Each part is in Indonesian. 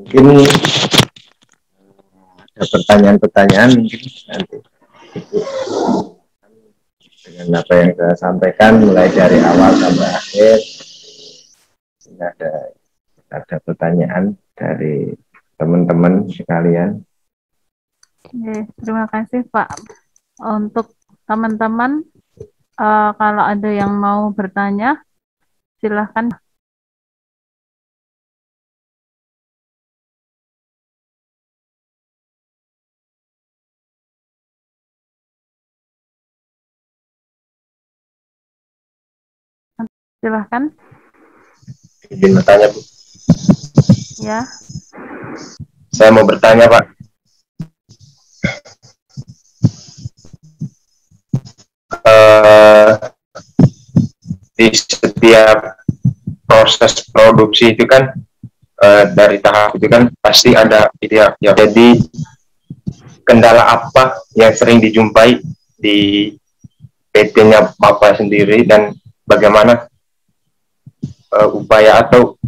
Mungkin ada pertanyaan-pertanyaan mungkin nanti dengan apa yang saya sampaikan mulai dari awal sampai akhir. Ini ada pertanyaan dari teman-teman sekalian. Terima kasih Pak. Untuk teman-teman, kalau ada yang mau bertanya, silahkan. Silahkan. Izin bertanya, Bu. Ya. Saya mau bertanya, Pak. Di setiap proses produksi itu kan dari tahap itu kan pasti ada ya. Jadi kendala apa yang sering dijumpai di PT-nya Bapak sendiri dan bagaimana upaya atau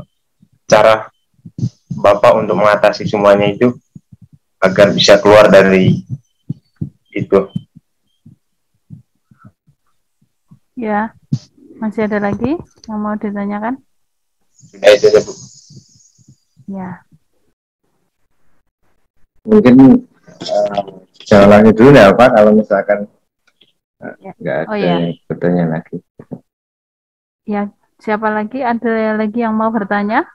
cara Bapak untuk mengatasi semuanya itu agar bisa keluar dari itu. Ya, masih ada lagi yang mau ditanyakan? Sudah itu ya, Bu. Ya. Mungkin jangan lanjut dulu ya Pak, kalau misalkan nggak ada yang bertanya lagi. Ya, siapa lagi? Ada lagi yang mau bertanya?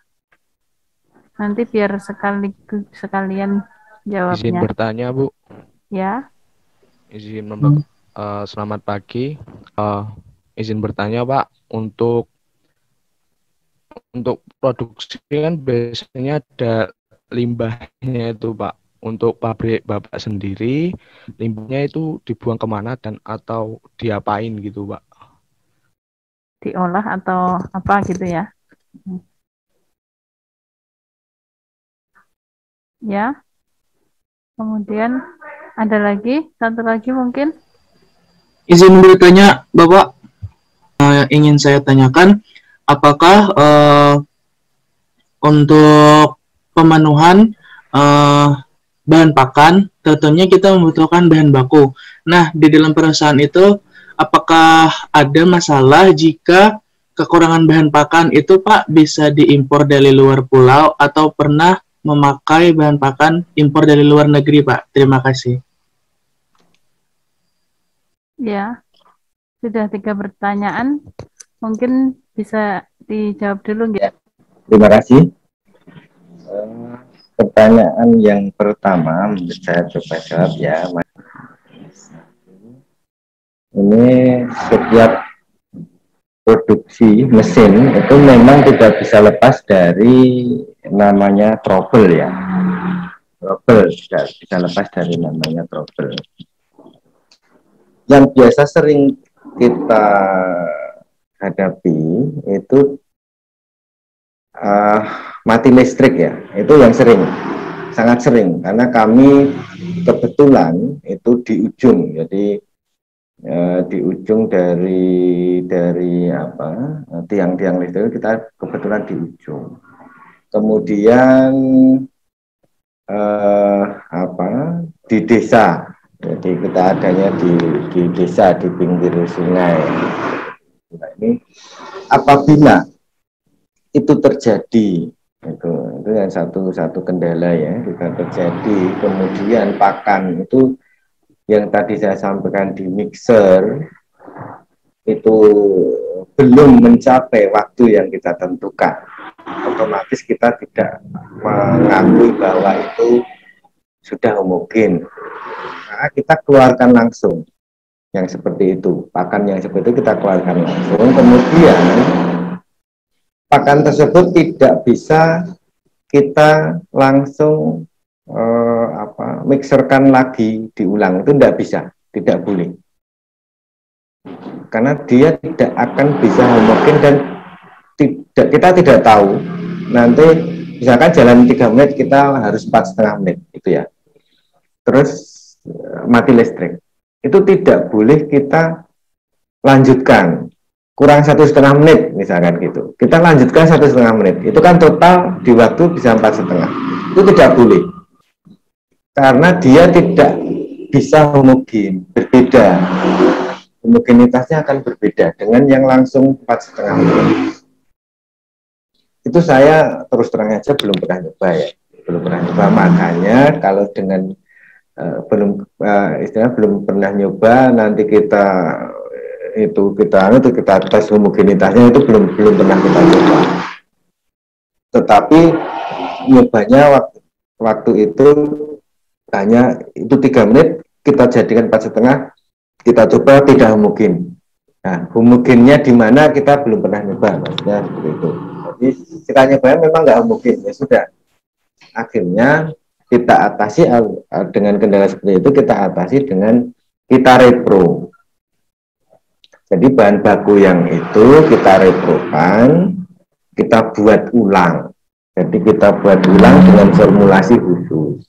Nanti biar sekalian jawabnya. Izin bertanya, Bu. Ya. Izin selamat pagi. Izin bertanya, Pak, untuk produksi kan biasanya ada limbahnya itu, Pak. Untuk pabrik Bapak sendiri, limbahnya itu dibuang kemana dan atau diapain gitu, Pak? Diolah atau apa gitu ya? Ya. Kemudian ada lagi, satu lagi mungkin. Izin bertanya, Bapak, ingin saya tanyakan, apakah untuk pemenuhan bahan pakan, tentunya kita membutuhkan bahan baku. Nah, di dalam perusahaan itu, apakah ada masalah jika kekurangan bahan pakan itu, Pak, bisa diimpor dari luar pulau atau pernah memakai bahan pakan impor dari luar negeri, Pak? Terima kasih. Ya, sudah 3 pertanyaan. Mungkin bisa dijawab dulu nggak? Terima kasih. Pertanyaan yang pertama, saya coba jawab ya. Ini setiap produksi mesin itu memang tidak bisa lepas dari namanya trouble ya. Trouble tidak bisa lepas dari namanya trouble. Yang biasa sering kita hadapi itu mati listrik ya, itu yang sangat sering, karena kami kebetulan itu di ujung, jadi di ujung dari tiang-tiang listrik kita kebetulan di ujung. Kemudian di desa, jadi kita adanya di desa di pinggir sungai. Nah, ini apabila itu terjadi, itu yang satu kendala ya, juga terjadi. Kemudian pakan itu yang tadi saya sampaikan di mixer itu belum mencapai waktu yang kita tentukan, otomatis kita tidak mengakui bahwa itu sudah homogen. Nah, kita keluarkan langsung yang seperti itu, pakan yang seperti itu kita keluarkan langsung. Kemudian pakan tersebut tidak bisa kita langsung mixerkan lagi diulang, itu tidak bisa, tidak boleh, karena dia tidak akan bisa homogen dan kita tidak tahu nanti misalkan jalan 3 menit kita harus 4,5 menit itu ya, terus mati listrik, itu tidak boleh kita lanjutkan kurang 1,5 menit misalkan gitu, kita lanjutkan 1,5 menit, itu kan total di waktu bisa 4,5. itu tidak boleh karena dia tidak bisa homogen, berbeda, homogenitasnya akan berbeda dengan yang langsung 4,5. Itu saya terus terang aja belum pernah nyoba ya, belum pernah nyoba. Makanya kalau dengan istilah belum pernah nyoba, nanti kita kita tes homogenitasnya itu belum pernah kita coba. Tetapi nyobanya waktu itu hanya itu 3 menit, kita jadikan 4,5, kita coba tidak homogen. Nah, homogennya di mana kita belum pernah nyoba, maksudnya seperti itu. Jadi kita nyobanya memang nggak homogen, ya sudah. Akhirnya kita atasi dengan kendala seperti itu, kita atasi dengan kita repro. Jadi bahan baku yang itu kita reprokan, kita buat ulang. Jadi kita buat ulang dengan formulasi khusus.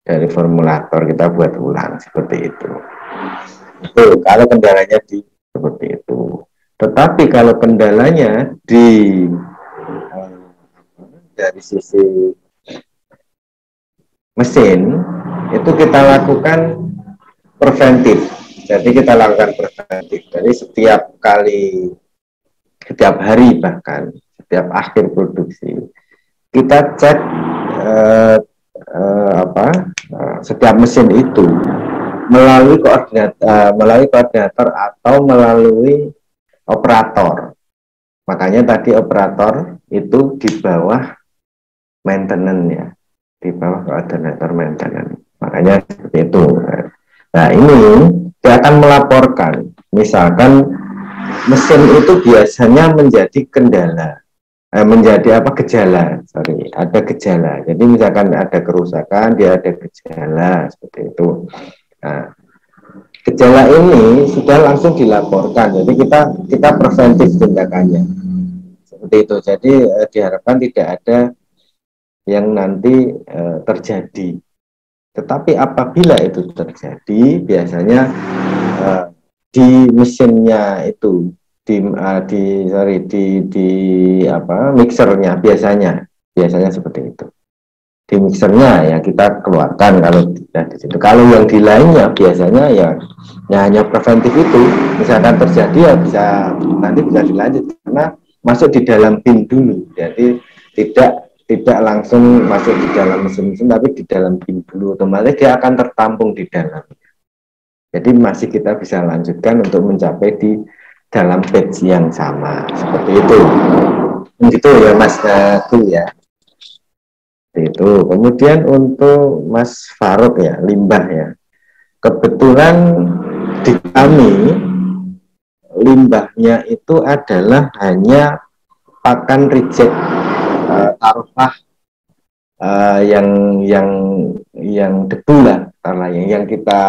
Dari formulator kita buat ulang seperti itu. Itu kalau kendalanya seperti itu. Tetapi kalau kendalanya dari sisi mesin itu kita lakukan preventif. Jadi kita lakukan preventif. Jadi setiap hari bahkan setiap akhir produksi kita cek setiap mesin itu melalui koordinator atau melalui operator. Makanya tadi operator itu di bawah maintenance ya, di bawah koordinator maintenance. Makanya seperti itu. Nah ini dia akan melaporkan, misalkan mesin itu biasanya menjadi kendala. Ada gejala. Jadi misalkan ada kerusakan, dia ada gejala seperti itu. Nah, gejala ini sudah langsung dilaporkan. Jadi kita preventif tindakannya seperti itu. Jadi diharapkan tidak ada yang nanti terjadi. Tetapi apabila itu terjadi, biasanya di mesinnya itu mixernya biasanya seperti itu. Di mixernya ya kita keluarkan kalau tidak di situ. Kalau yang di lainnya biasanya ya hanya preventif itu. Misalkan terjadi ya nanti bisa dilanjut karena masuk di dalam bin dulu. Jadi tidak langsung masuk di dalam mesin-mesin, tapi di dalam bin dulu. Otomatis dia akan tertampung di dalam. Jadi masih kita bisa lanjutkan untuk mencapai di dalam batch yang sama seperti itu. Gitu ya Mas Nagu ya. Itu. Kemudian untuk Mas Faruk ya, limbah ya. Kebetulan di kami limbahnya itu adalah hanya pakan reject, taruhlah yang debu lah, yang kita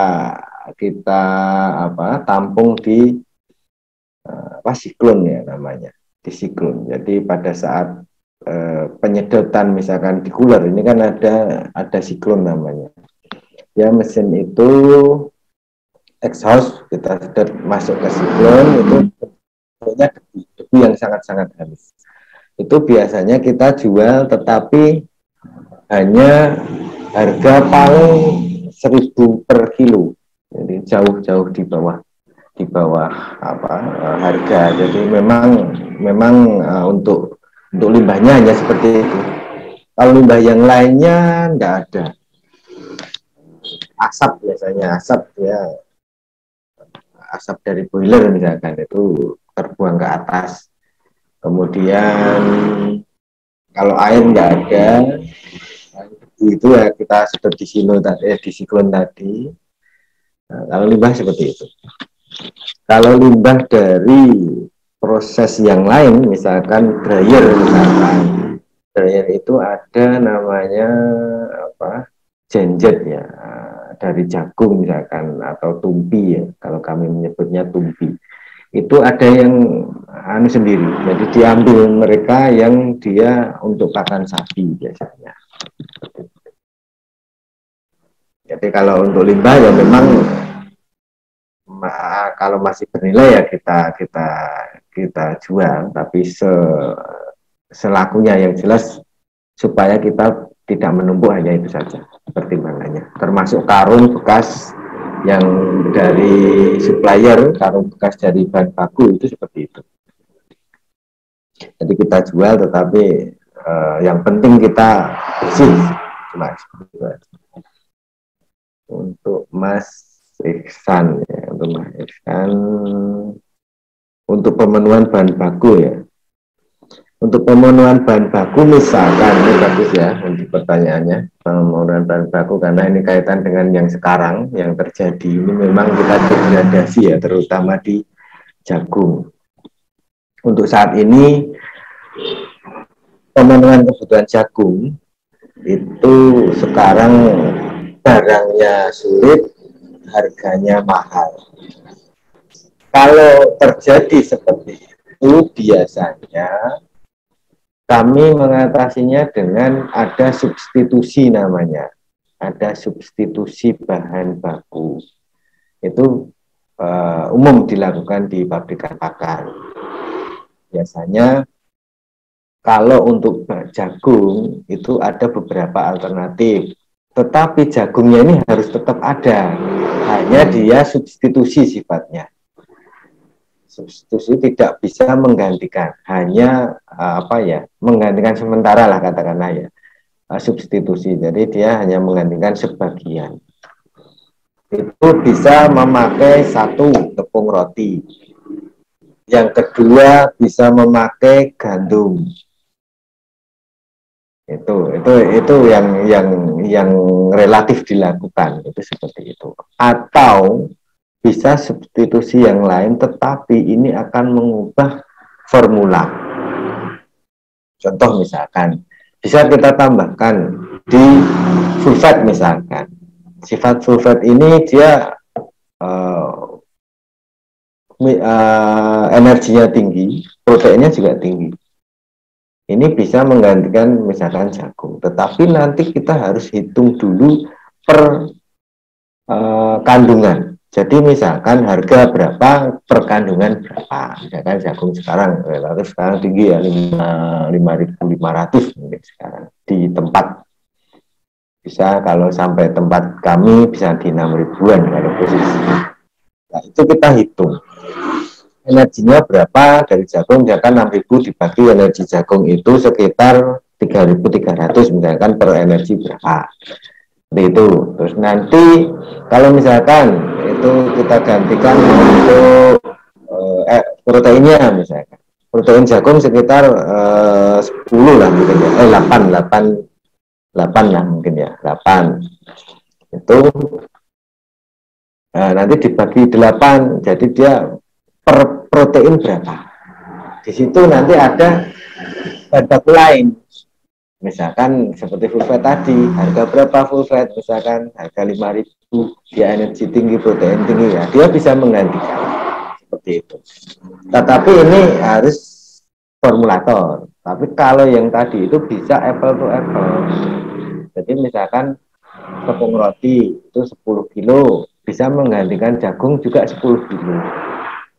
tampung di siklon ya namanya, di siklon. Jadi pada saat penyedotan misalkan di cooler ini kan ada siklon namanya. Ya mesin itu exhaust kita sedot masuk ke siklon itu bentuknya debu yang sangat-sangat halus. Itu biasanya kita jual tetapi hanya harga paling 1.000 per kilo. Jadi jauh di bawah harga. Jadi memang untuk limbahnya hanya seperti itu. Kalau limbah yang lainnya enggak ada. Biasanya asap dari boiler misalkan itu terbuang ke atas. Kemudian kalau air enggak ada, itu ya kita sedot di siklon tadi. Nah, kalau limbah seperti itu. Kalau limbah dari proses yang lain, misalkan dryer itu ada namanya genjet ya, dari jagung misalkan atau tumpi ya, kalau kami menyebutnya tumpi. Itu ada yang sendiri, jadi diambil mereka yang dia untuk pakan sapi biasanya. Jadi kalau untuk limbah ya memang kalau masih bernilai ya kita jual, tapi selakunya yang jelas supaya kita tidak menumpuk, hanya itu saja pertimbangannya. Termasuk karung bekas yang dari supplier, karung bekas dari bahan baku itu seperti itu. Jadi kita jual, tetapi yang penting kita bersih. Cuma seperti itu. Untuk Mas Iksan, ya, untuk Mas Iksan, untuk pemenuhan bahan baku ya. Untuk pemenuhan bahan baku misalkan, ini bagus ya untuk pertanyaannya, pemenuhan bahan baku, karena ini kaitan dengan yang sekarang yang terjadi. Ini memang kita degradasi ya, terutama di jagung. Untuk saat ini pemenuhan kebutuhan jagung itu sekarang barangnya sulit, harganya mahal. Kalau terjadi seperti itu, biasanya kami mengatasinya dengan ada substitusi namanya. Ada substitusi bahan baku. Itu umum dilakukan di pabrikan pakan. Biasanya kalau untuk jagung itu ada beberapa alternatif. Tetapi jagungnya ini harus tetap ada. Hanya dia substitusi sifatnya. Substitusi tidak bisa menggantikan, hanya menggantikan sementara lah katakanlah ya, substitusi. Jadi dia hanya menggantikan sebagian. Itu bisa memakai satu tepung roti, yang kedua bisa memakai gandum. Itu yang relatif dilakukan, itu seperti itu. Atau bisa substitusi yang lain, tetapi ini akan mengubah formula. Contoh misalkan, bisa kita tambahkan di full fat misalkan. Sifat full fat ini dia energinya tinggi, proteinnya juga tinggi. Ini bisa menggantikan misalkan jagung. Tetapi nanti kita harus hitung dulu per kandungan. Jadi misalkan harga berapa per kandungan berapa. Misalkan jagung sekarang relatif sekarang tinggi ya, 5.500 mungkin sekarang di tempat. Bisa kalau sampai tempat kami bisa di 6.000-an kalau posisi. Nah, itu kita hitung. Energinya berapa dari jagung, misalkan 6.000 dibagi energi jagung itu sekitar 3.300 misalkan per energi berapa. Itu. Terus nanti kalau misalkan itu kita gantikan untuk proteinnya, misalkan protein jagung sekitar 10 lah mungkin ya, 8 lah mungkin ya, 8 itu nanti dibagi 8, jadi dia per protein berapa. Di situ nanti ada bahan baku lain. Misalkan seperti full fat tadi, harga berapa full fat, misalkan harga 5.000, dia energi tinggi, protein tinggi, ya dia bisa menggantikan seperti itu. Tetapi ini harus formulator. Tapi kalau yang tadi itu bisa apple to apple. Jadi misalkan tepung roti itu 10 kilo, bisa menggantikan jagung juga 10 kilo.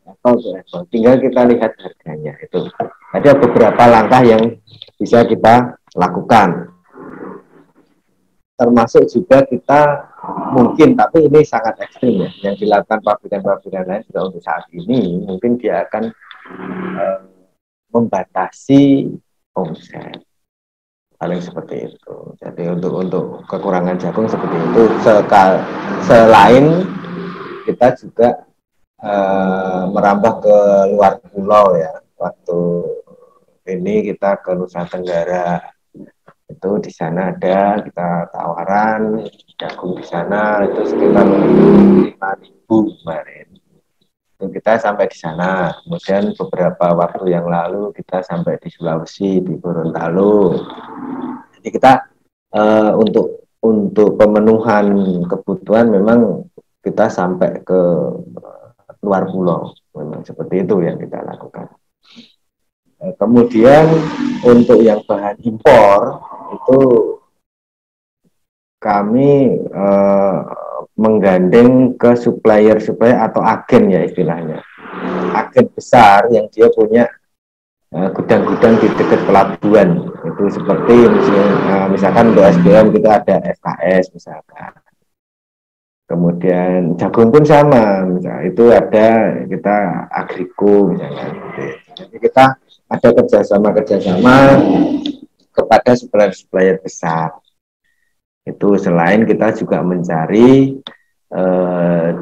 Apple to apple. Tinggal kita lihat harganya itu. Ada beberapa langkah yang bisa kita lakukan, termasuk juga kita mungkin, tapi ini sangat ekstrim ya, yang dilakukan pabrikan-pabrikan lain juga untuk saat ini, mungkin dia akan membatasi omset, paling seperti itu. Jadi untuk kekurangan jagung seperti itu. Selain kita juga merambah ke luar pulau ya, waktu ini kita ke Nusa Tenggara. Itu di sana ada kita tawaran jagung di sana itu sekitar 5.000 kemarin. Itu kita sampai di sana. Kemudian beberapa waktu yang lalu kita sampai di Sulawesi, di Gorontalo. Jadi kita untuk pemenuhan kebutuhan memang kita sampai ke luar pulau. Memang seperti itu yang kita lakukan. Kemudian untuk yang bahan impor itu kami menggandeng ke supplier atau agen ya istilahnya, agen besar yang dia punya gudang-gudang di dekat pelabuhan. Itu itu seperti misalkan untuk SBM kita ada FKS misalkan. Kemudian jagung pun sama, misalnya itu ada kita agriko misalnya. Jadi kita ada kerjasama kepada supplier besar. Itu selain kita juga mencari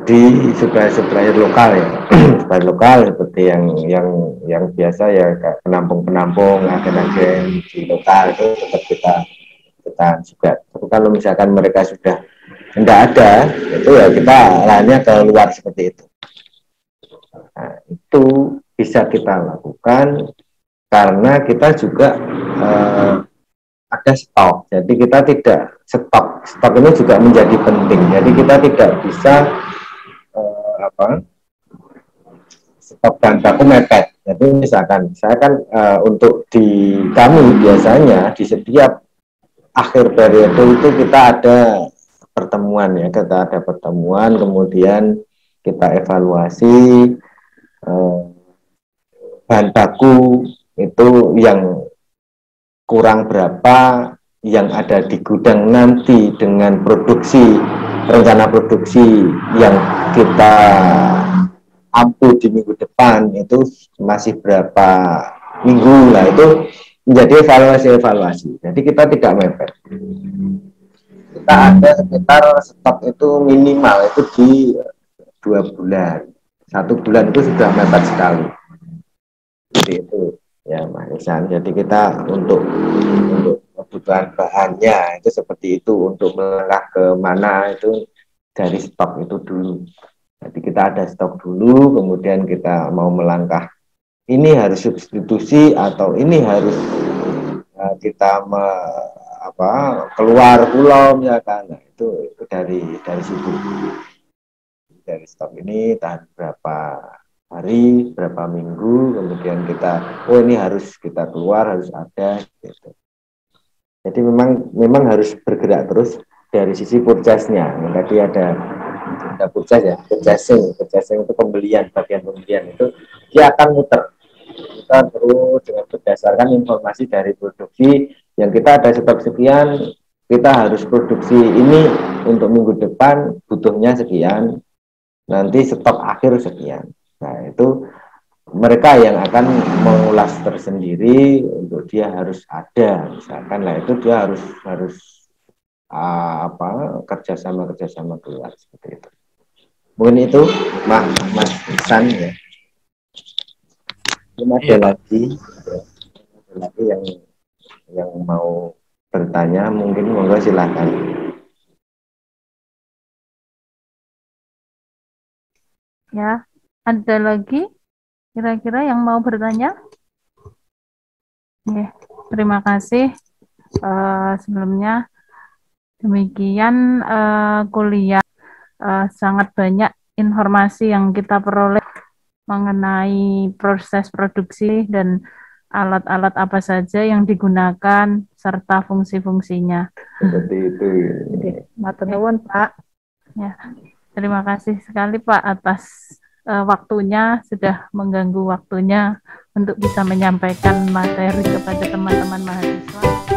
di supplier lokal ya, supplier lokal seperti yang biasa ya, kayak penampung, agen-agen di lokal itu tetap kita juga. Tapi kalau misalkan mereka sudah tidak ada, itu ya kita lainnya ke luar seperti itu. Nah, itu bisa kita lakukan karena kita juga ada stok. Jadi kita tidak stok ini juga menjadi penting. Jadi kita tidak bisa stok bahan baku mepet. Jadi misalkan saya kan untuk di kami biasanya di setiap akhir periode itu kita ada pertemuan ya, kita ada pertemuan, kemudian kita evaluasi bahan baku itu yang kurang berapa, yang ada di gudang nanti dengan rencana produksi yang kita ampuh di minggu depan itu masih berapa minggu. Nah itu menjadi evaluasi. Jadi kita tidak mepet. Kita ada sekitar stok itu minimal itu di 2 bulan. 1 bulan itu sudah mepet sekali. Jadi itu ya Mas Ihsan. Jadi kita untuk kebutuhan bahannya itu seperti itu, untuk melangkah ke mana itu dari stok itu dulu. Jadi kita ada stok dulu, kemudian kita mau melangkah ini harus substitusi atau ini harus kita keluar pulau misalkan. Nah, itu dari situ, dari stok ini tahan berapa hari, berapa minggu, kemudian kita ini harus kita keluar, harus ada gitu. Jadi memang harus bergerak terus dari sisi purchase-nya. Tadi ada purchase ya, purchasing itu bagian pembelian itu dia akan muter terus dengan berdasarkan informasi dari produksi yang kita ada stok sekian, kita harus produksi ini untuk minggu depan butuhnya sekian, nanti stok akhir sekian. Nah itu mereka yang akan mengulas tersendiri untuk dia harus ada misalkan. Nah itu dia harus kerjasama keluar seperti itu. Mungkin itu Mas Ihsan ya. Ada lagi yang mau bertanya, mungkin monggo silakan. Ya, ada lagi kira-kira yang mau bertanya? Terima kasih. Sebelumnya demikian kuliah, sangat banyak informasi yang kita peroleh mengenai proses produksi dan alat-alat apa saja yang digunakan serta fungsi-fungsinya. Seperti itu. Matur nuwun, Pak. Ya, terima kasih sekali Pak atas waktunya, sudah mengganggu waktunya untuk bisa menyampaikan materi kepada teman-teman mahasiswa.